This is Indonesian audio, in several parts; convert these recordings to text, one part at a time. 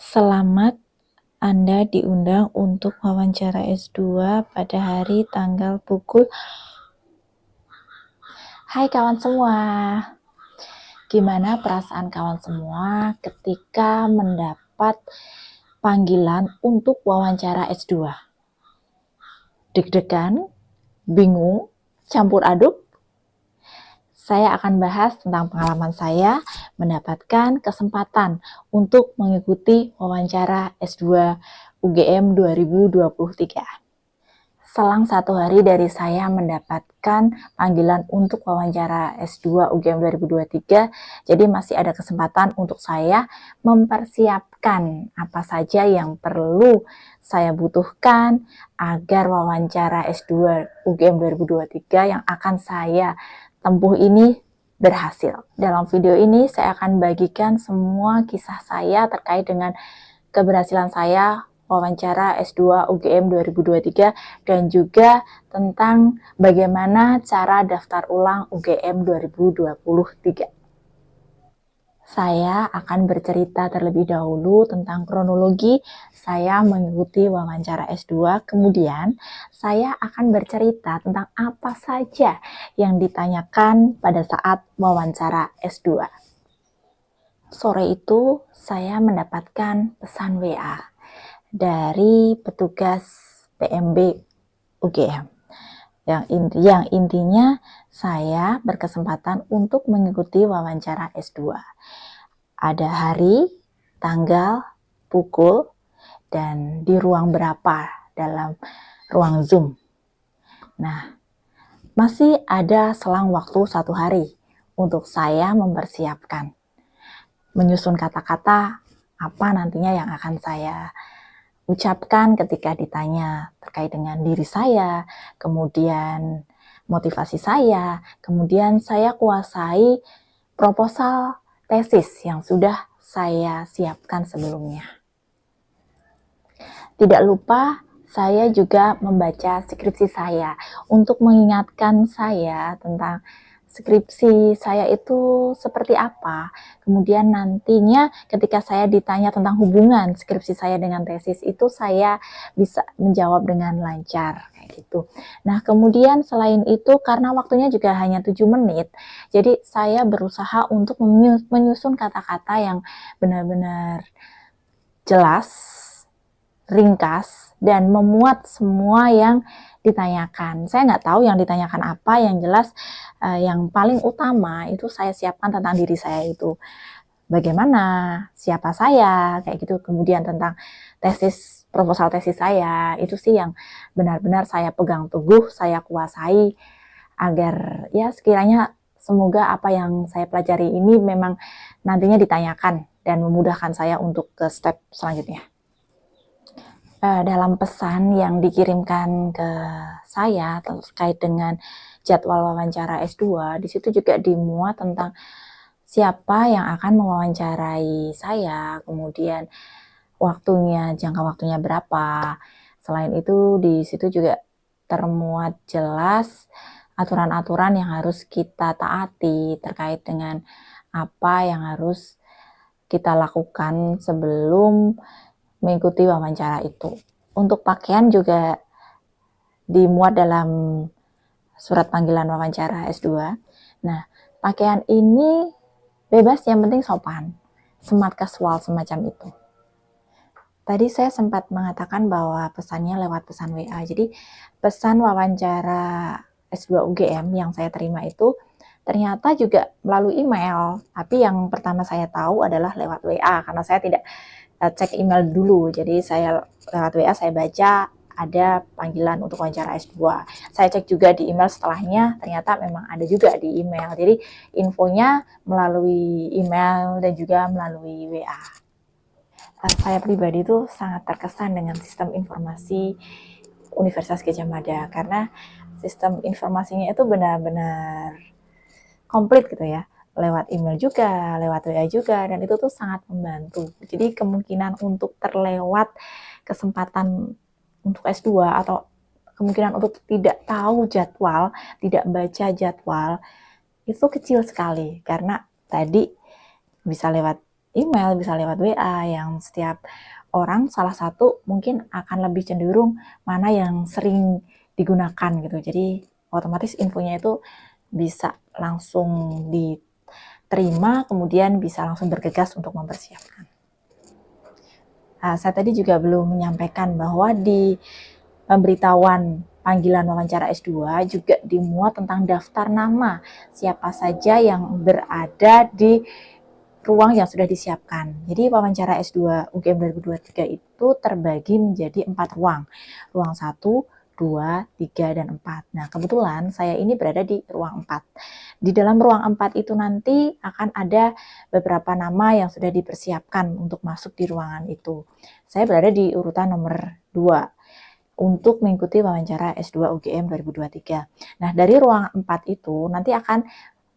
Selamat, Anda diundang untuk wawancara S2 pada hari tanggal pukul. Hai kawan semua, gimana perasaan kawan semua ketika mendapat panggilan untuk wawancara S2? Deg-degan? Bingung? Campur aduk? Saya akan bahas tentang pengalaman saya mendapatkan kesempatan untuk mengikuti wawancara S2 UGM 2023. Selang 1 hari dari saya mendapatkan panggilan untuk wawancara S2 UGM 2023, jadi masih ada kesempatan untuk saya mempersiapkan apa saja yang perlu saya butuhkan agar wawancara S2 UGM 2023 yang akan saya tempuh ini berhasil. Dalam video ini saya akan bagikan semua kisah saya terkait dengan keberhasilan saya wawancara S2 UGM 2023 dan juga tentang bagaimana cara daftar ulang UGM 2023. Saya akan bercerita terlebih dahulu tentang kronologi saya mengikuti wawancara S2, kemudian saya akan bercerita tentang apa saja yang ditanyakan pada saat wawancara S2. Sore itu saya mendapatkan pesan WA dari petugas PMB UGM yang intinya saya berkesempatan untuk mengikuti wawancara S2. Ada hari, tanggal, pukul, dan di ruang berapa dalam ruang Zoom. Nah, masih ada selang waktu 1 hari untuk saya mempersiapkan, menyusun kata-kata apa nantinya yang akan saya ucapkan ketika ditanya terkait dengan diri saya, kemudian motivasi saya, kemudian saya kuasai proposal tesis yang sudah saya siapkan sebelumnya. Tidak lupa saya juga membaca skripsi saya untuk mengingatkan saya tentang skripsi saya itu seperti apa. Kemudian nantinya ketika saya ditanya tentang hubungan skripsi saya dengan tesis itu saya bisa menjawab dengan lancar kayak gitu. Nah, kemudian selain itu karena waktunya juga hanya 7 menit, jadi saya berusaha untuk menyusun kata-kata yang benar-benar jelas, ringkas, dan memuat semua yang ditanyakan. Saya nggak tahu yang ditanyakan apa, yang jelas yang paling utama itu saya siapkan tentang diri saya itu. Bagaimana, siapa saya, kayak gitu. Kemudian tentang tesis, proposal tesis saya, itu sih yang benar-benar saya pegang teguh, saya kuasai, agar ya sekiranya semoga apa yang saya pelajari ini memang nantinya ditanyakan dan memudahkan saya untuk ke step selanjutnya. Dalam pesan yang dikirimkan ke saya terkait dengan jadwal wawancara S2, di situ juga dimuat tentang siapa yang akan mewawancarai saya, kemudian jangka waktunya berapa. Selain itu, di situ juga termuat jelas aturan-aturan yang harus kita taati terkait dengan apa yang harus kita lakukan sebelum mengikuti wawancara itu. Untuk pakaian juga dimuat dalam surat panggilan wawancara S2. Nah, pakaian ini bebas, yang penting sopan, smart casual semacam itu. Tadi saya sempat mengatakan bahwa pesannya lewat pesan WA. Jadi pesan wawancara S2 UGM yang saya terima itu ternyata juga melalui email. Tapi yang pertama saya tahu adalah lewat WA karena saya tidak cek email dulu. Jadi saya lewat WA saya baca ada panggilan untuk wawancara S2. Saya cek juga di email setelahnya, ternyata memang ada juga di email. Jadi infonya melalui email dan juga melalui WA. Saya pribadi itu sangat terkesan dengan sistem informasi Universitas Gadjah Mada karena sistem informasinya itu benar-benar komplit gitu ya. Lewat email juga, lewat WA juga, dan itu tuh sangat membantu. Jadi kemungkinan untuk terlewat kesempatan untuk S2 atau kemungkinan untuk tidak tahu jadwal, tidak baca jadwal, itu kecil sekali. Karena tadi bisa lewat email, bisa lewat WA, yang setiap orang salah satu mungkin akan lebih cenderung mana yang sering digunakan gitu. Jadi otomatis infonya itu bisa langsung diterima, kemudian bisa langsung bergegas untuk mempersiapkan. Saya tadi juga belum menyampaikan bahwa di pemberitahuan panggilan wawancara S2 juga dimuat tentang daftar nama siapa saja yang berada di ruang yang sudah disiapkan. Jadi wawancara S2 UGM 2023 itu terbagi menjadi 4 ruang. Ruang 1, 2, 3, dan 4. Nah, kebetulan saya ini berada di ruang 4. Di dalam ruang 4 itu nanti akan ada beberapa nama yang sudah dipersiapkan untuk masuk di ruangan itu. Saya berada di urutan nomor 2 untuk mengikuti wawancara S2 UGM 2023. Nah, dari ruang 4 itu nanti akan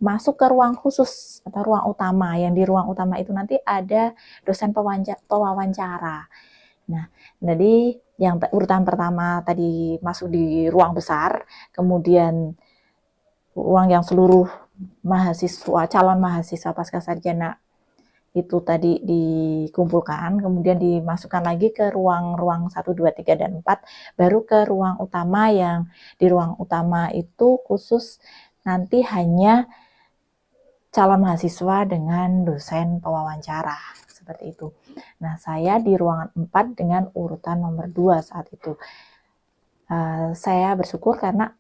masuk ke ruang khusus atau ruang utama. Yang di ruang utama itu nanti ada dosen pewawancara. Nah, jadi yang urutan pertama tadi masuk di ruang besar, kemudian ruang yang seluruh mahasiswa, calon mahasiswa pasca sarjana itu tadi dikumpulkan, kemudian dimasukkan lagi ke ruang-ruang 1, 2, 3, dan 4, baru ke ruang utama, yang di ruang utama itu khusus nanti hanya calon mahasiswa dengan dosen pewawancara, seperti itu. Nah, saya di ruangan 4 dengan urutan nomor 2 saat itu. Saya bersyukur karena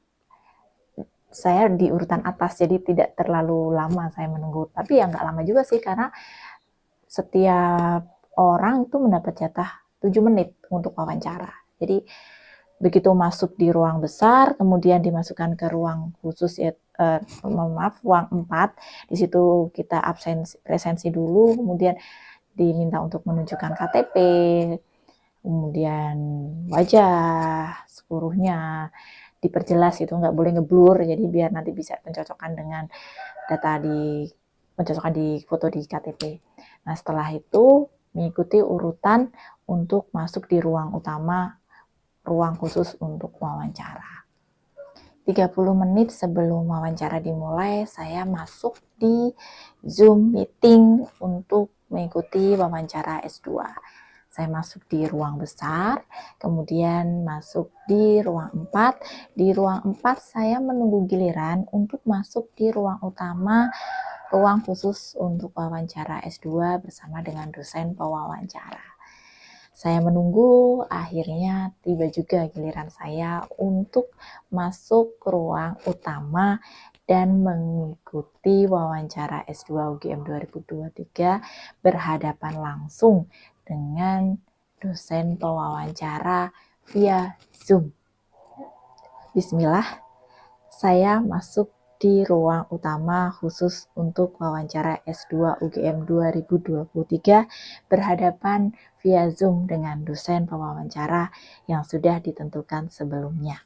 saya di urutan atas, jadi tidak terlalu lama saya menunggu. Tapi ya nggak lama juga sih, karena setiap orang itu mendapat jatah 7 menit untuk wawancara. Jadi begitu masuk di ruang besar, kemudian dimasukkan ke ruang khusus, ruang 4, di situ kita presensi dulu, kemudian diminta untuk menunjukkan KTP, kemudian wajah seluruhnya diperjelas, itu nggak boleh ngeblur, jadi biar nanti bisa mencocokkan dengan data mencocokkan di foto di KTP. Nah, setelah itu mengikuti urutan untuk masuk di ruang utama, ruang khusus untuk wawancara. 30 menit sebelum wawancara dimulai, saya masuk di Zoom meeting untuk mengikuti wawancara S2. Saya masuk di ruang besar, kemudian masuk di ruang 4. Di ruang 4 saya menunggu giliran untuk masuk di ruang utama, ruang khusus untuk wawancara S2 bersama dengan dosen pewawancara. Saya menunggu, akhirnya tiba juga giliran saya untuk masuk ke ruang utama dan mengikuti wawancara S2 UGM 2023 berhadapan langsung dengan dosen pewawancara via Zoom. Bismillah, saya masuk di ruang utama khusus untuk wawancara S2 UGM 2023 berhadapan via Zoom dengan dosen pewawancara yang sudah ditentukan sebelumnya.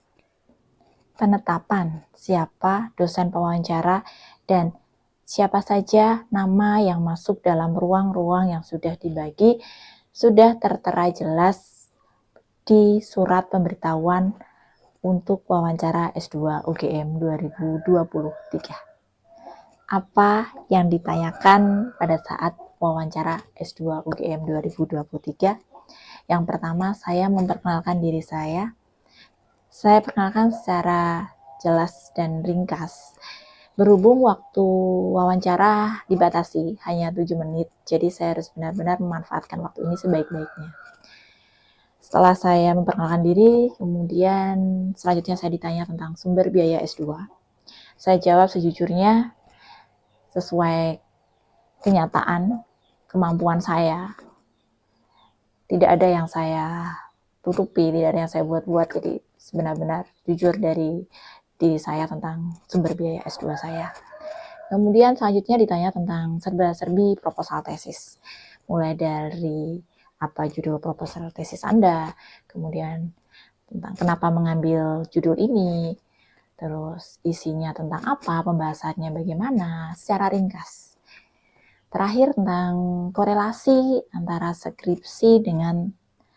Penetapan siapa dosen pewawancara dan siapa saja nama yang masuk dalam ruang-ruang yang sudah dibagi sudah tertera jelas di surat pemberitahuan untuk wawancara S2 UGM 2023. Apa yang ditanyakan pada saat wawancara S2 UGM 2023? Yang pertama, saya memperkenalkan diri saya. Saya perkenalkan secara jelas dan ringkas. Berhubung waktu wawancara dibatasi hanya 7 menit, jadi saya harus benar-benar memanfaatkan waktu ini sebaik-baiknya. Setelah saya memperkenalkan diri, kemudian selanjutnya saya ditanya tentang sumber biaya S2. Saya jawab sejujurnya sesuai kenyataan kemampuan saya. Tidak ada yang saya tutupi, tidak ada yang saya buat-buat, jadi benar-benar jujur dari diri saya tentang sumber biaya S2 saya. Kemudian selanjutnya ditanya tentang serba-serbi proposal tesis, mulai dari apa judul proposal tesis Anda, kemudian tentang kenapa mengambil judul ini, terus isinya tentang apa, pembahasannya bagaimana, secara ringkas. Terakhir tentang korelasi antara skripsi dengan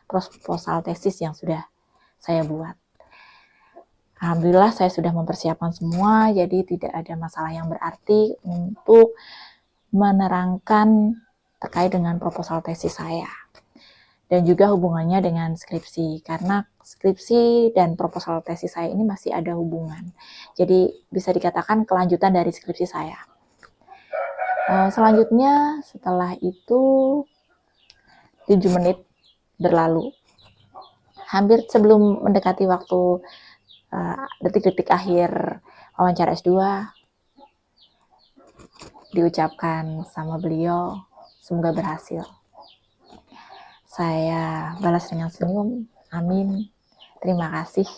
proposal tesis yang sudah saya buat. Alhamdulillah saya sudah mempersiapkan semua, jadi tidak ada masalah yang berarti untuk menerangkan terkait dengan proposal tesis saya. Dan juga hubungannya dengan skripsi, karena skripsi dan proposal tesis saya ini masih ada hubungan. Jadi bisa dikatakan kelanjutan dari skripsi saya. Selanjutnya setelah itu 7 menit berlalu. Hampir sebelum mendekati waktu detik-detik akhir wawancara S2, diucapkan sama beliau, semoga berhasil. Saya balas dengan senyum, amin, terima kasih.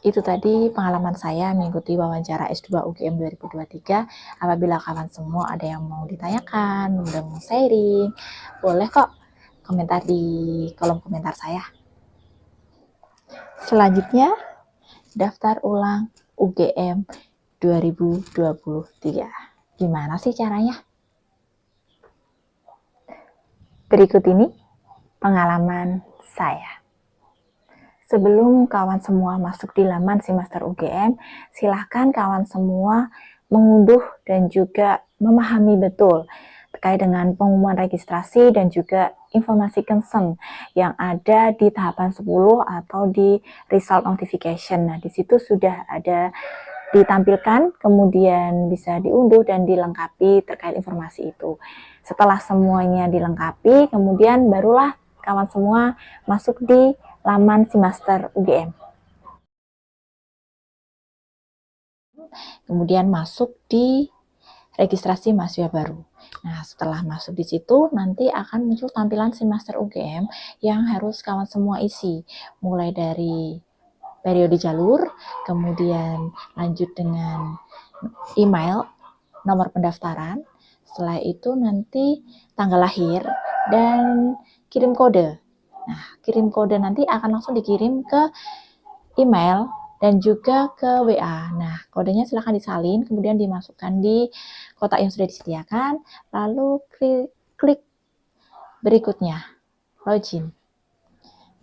Itu tadi pengalaman saya mengikuti wawancara S2 UGM 2023. Apabila kawan semua ada yang mau ditanyakan, mau sharing, boleh kok komentar di kolom komentar saya. Selanjutnya, daftar ulang UGM 2023. Gimana sih caranya? Berikut ini pengalaman saya. Sebelum kawan semua masuk di laman Simaster UGM, silahkan kawan semua mengunduh dan juga memahami betul terkait dengan pengumuman registrasi dan juga informasi consent yang ada di tahapan 10 atau di result notification. Nah, di situ sudah ada ditampilkan, kemudian bisa diunduh dan dilengkapi terkait informasi itu. Setelah semuanya dilengkapi, kemudian barulah kawan semua masuk di laman Simaster UGM. Kemudian masuk di registrasi mahasiswa baru. Nah, setelah masuk di situ, nanti akan muncul tampilan Simaster UGM yang harus kawan semua isi. Mulai dari periode jalur, kemudian lanjut dengan email, nomor pendaftaran, setelah itu nanti tanggal lahir, dan kirim kode. Nah, kirim kode nanti akan langsung dikirim ke email dan juga ke WA. Nah, kodenya silahkan disalin, kemudian dimasukkan di kotak yang sudah disediakan, lalu klik berikutnya, login.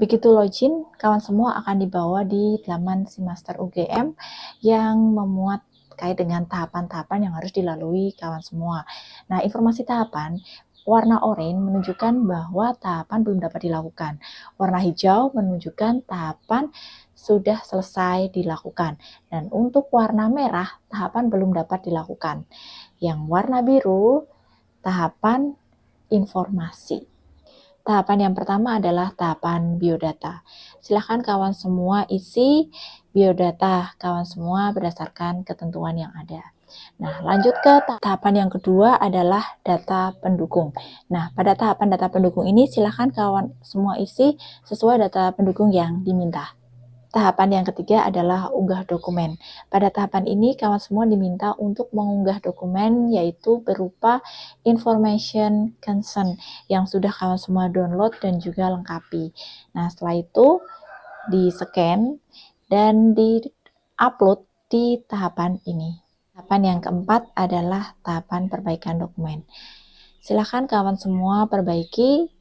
Begitu login, kawan semua akan dibawa di laman Simaster UGM yang memuat terkait dengan tahapan-tahapan yang harus dilalui kawan semua. Nah, informasi tahapan, warna oranye menunjukkan bahwa tahapan belum dapat dilakukan. Warna hijau menunjukkan tahapan sudah selesai dilakukan. Dan untuk warna merah, tahapan belum dapat dilakukan. Yang warna biru, tahapan informasi. Tahapan yang pertama adalah tahapan biodata. Silahkan kawan semua isi biodata kawan semua berdasarkan ketentuan yang ada. Nah, lanjut ke tahapan yang kedua adalah data pendukung. Nah, pada tahapan data pendukung ini silahkan kawan semua isi sesuai data pendukung yang diminta. Tahapan yang ketiga adalah unggah dokumen. Pada tahapan ini kawan semua diminta untuk mengunggah dokumen yaitu berupa information consent yang sudah kawan semua download dan juga lengkapi. Nah, setelah itu di-scan dan di-upload di tahapan ini. Tahapan yang keempat adalah tahapan perbaikan dokumen. Silakan kawan semua perbaiki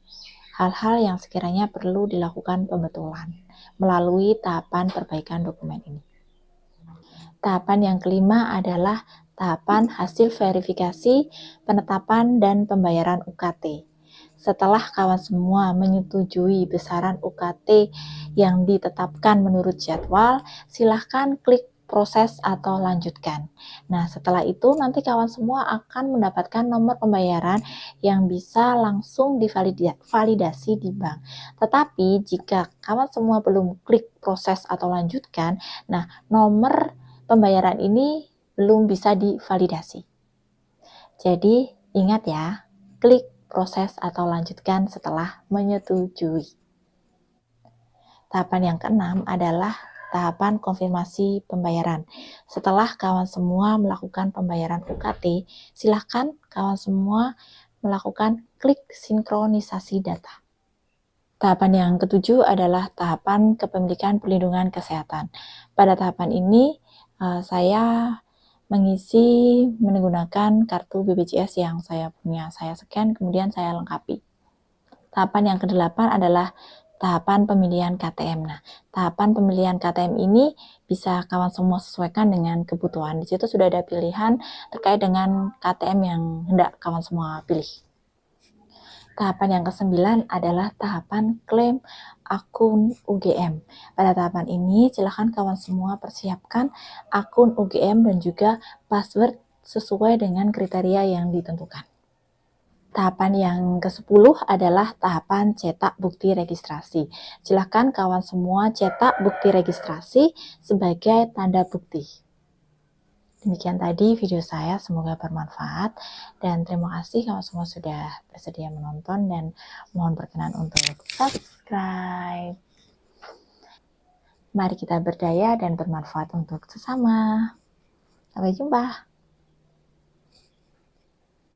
hal-hal yang sekiranya perlu dilakukan pembetulan melalui tahapan perbaikan dokumen ini. Tahapan yang kelima adalah tahapan hasil verifikasi, penetapan, dan pembayaran UKT. Setelah kawan semua menyetujui besaran UKT yang ditetapkan menurut jadwal, silahkan klik proses atau lanjutkan. Nah, setelah itu nanti kawan semua akan mendapatkan nomor pembayaran yang bisa langsung divalidasi di bank. Tetapi jika kawan semua belum klik proses atau lanjutkan, nah nomor pembayaran ini belum bisa divalidasi. Jadi ingat ya, klik proses atau lanjutkan setelah menyetujui. Tahapan yang keenam adalah tahapan konfirmasi pembayaran. Setelah kawan semua melakukan pembayaran UKT, silahkan kawan semua melakukan klik sinkronisasi data. Tahapan yang ketujuh adalah tahapan kepemilikan perlindungan kesehatan. Pada tahapan ini, saya mengisi menggunakan kartu BPJS yang saya punya. Saya scan, kemudian saya lengkapi. Tahapan yang kedelapan adalah tahapan pemilihan KTM. Nah, tahapan pemilihan KTM ini bisa kawan semua sesuaikan dengan kebutuhan. Di situ sudah ada pilihan terkait dengan KTM yang hendak kawan semua pilih. Tahapan yang ke-9 adalah tahapan klaim akun UGM. Pada tahapan ini, silakan kawan semua persiapkan akun UGM dan juga password sesuai dengan kriteria yang ditentukan. Tahapan yang ke-10 adalah tahapan cetak bukti registrasi. Silakan kawan semua cetak bukti registrasi sebagai tanda bukti. Demikian tadi video saya, semoga bermanfaat dan terima kasih kawan semua sudah bersedia menonton dan mohon berkenan untuk subscribe. Mari kita berdaya dan bermanfaat untuk sesama. Sampai jumpa.